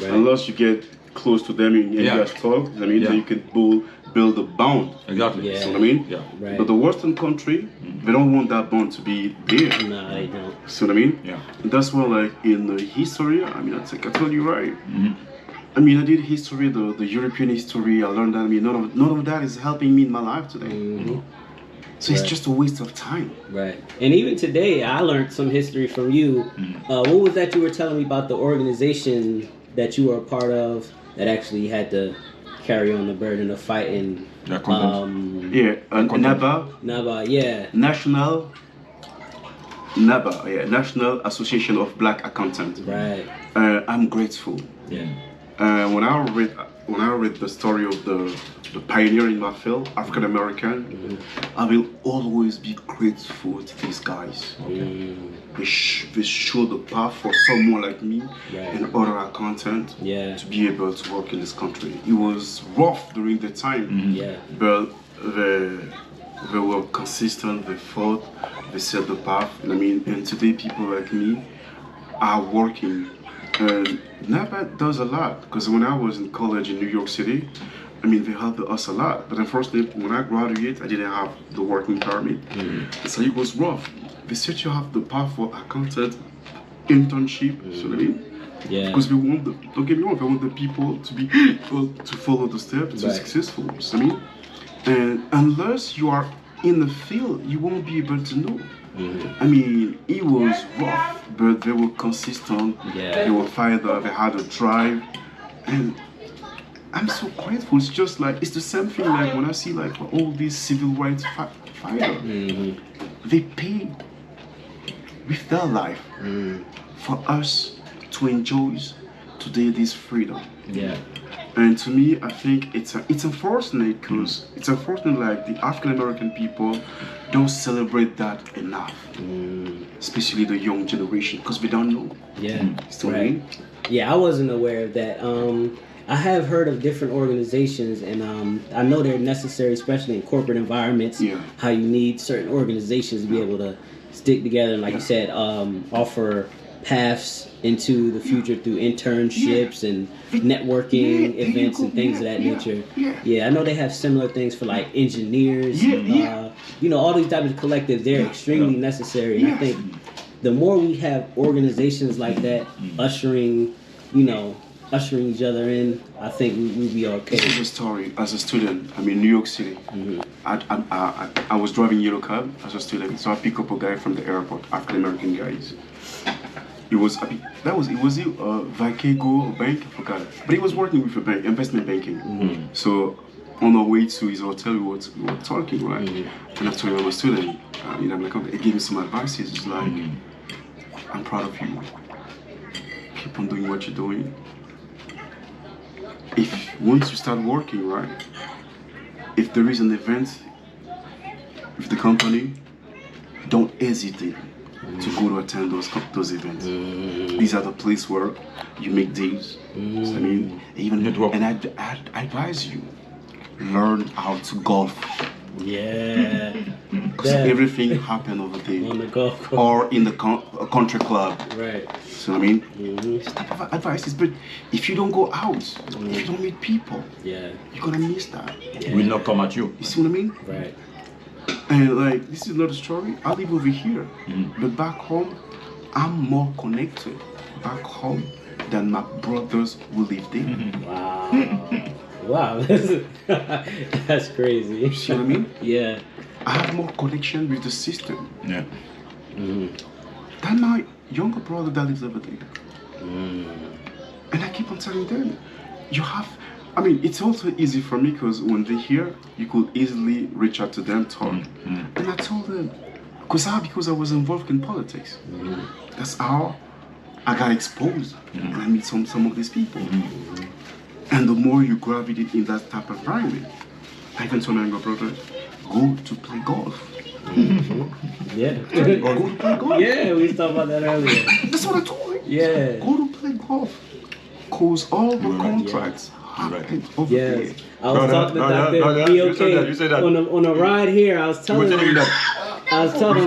Right. Unless you get close to them and you guys talk, I mean, then you can build a bond. Exactly. Yeah. You know what I mean? Yeah. Right. But the Western country, they don't want that bond to be there. No, they don't. See what I mean? Yeah. And that's why, like, in the history, I mean, I think I told you right. Mm-hmm. I mean, I did history, the European history. I learned that. I mean, none of that is helping me in my life today. Mm-hmm. So it's just a waste of time. Right. And even today, I learned some history from you. What was that you were telling me about the organization that you were a part of that actually had to carry on the burden of fighting? NABA, yeah. National Association of Black Accountants. Right. I'm grateful. Yeah. When I read the story of the pioneer in my field, African American, I will always be grateful to these guys. They show the path for someone like me and other accountants to be able to work in this country. It was rough during the time, but they were consistent. They fought. They set the path. And I mean, and today people like me are working. NABA does a lot, because when I was in college in New York City, I mean, they helped us a lot. But unfortunately, when I graduated, I didn't have the working permit. So it was rough. They said you have the path for accountant internship, you know what I mean? Yeah. Because don't get me wrong, we want the people to be to follow the steps to be successful. You know what I mean? And unless you are in the field, you won't be able to know. I mean, it was rough, but they were consistent. They were fired up. They had a drive, and I'm so grateful. It's just like it's the same thing. Like when I see like all these civil rights fighters, they pay with their life for us to enjoy today this freedom. Yeah. And to me, I think it's unfortunate, because it's unfortunate like the African American people don't celebrate that enough, especially the young generation, because we don't know. Yeah. What I mean? Yeah, I wasn't aware of that. I have heard of different organizations, and I know they're necessary, especially in corporate environments. How you need certain organizations to be able to stick together, and like you said, offer paths into the future through internships and networking events and things of that nature. Yeah, I know they have similar things for like engineers. All these types of collectives, they're extremely necessary. And I think the more we have organizations like that ushering each other in, I think we'll be okay. This is a story. As a student, I'm in New York City. I was driving yellow cab as a student, so I pick up a guy from the airport, African American guys. It was Vicego bank, I forgot. But he was working with a bank, investment banking. So on our way to his hotel, we were talking, right? And I told him I'm a student. I'm like, okay, he gave me some advice. He's like, I'm proud of you. Keep on doing what you're doing. Once you start working, right? If there is an event with the company, don't hesitate to go to attend those events. These are the places where you make deals. I mean, even network. And I advise you, learn how to golf. Yeah. Because everything happens over there. On the golf course. Or in the country club. Right. So I mean, this type of advice is, but if you don't go out, if you don't meet people, you're gonna miss that. It will not come at you. You see what I mean? Right. And like, this is another story. I live over here, but back home, I'm more connected back home than my brothers who live there. Wow, that's crazy. You see what I mean? Yeah. I have more connection with the system. Yeah. Than my younger brother that lives over there. And I keep on telling them, it's also easy for me, because when they're here, you could easily reach out to them, talk. And I told them, because I was involved in politics. That's how I got exposed, and I meet some of these people. And the more you gravitate in that type of environment, I even told my younger brother, go to play golf. Yeah. Go to play golf. Yeah, we talked about that earlier. That's what I told him. Yeah. Go to play golf. Because all the contracts happen over there. I was talking to Dr. You said that. On a ride here, I was telling him that. I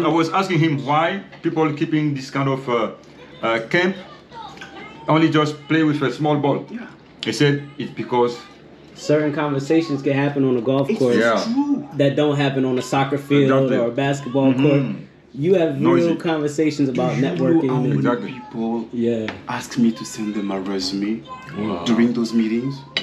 was asking him why people keeping this kind of camp only just play with a small ball. Yeah. He said it's because certain conversations can happen on a golf course True. that don't happen on a soccer field Exactly. or a basketball court. You have real Noisy. conversations about Do you networking. know how many Exactly. people Yeah. ask me to send them a resume during those meetings?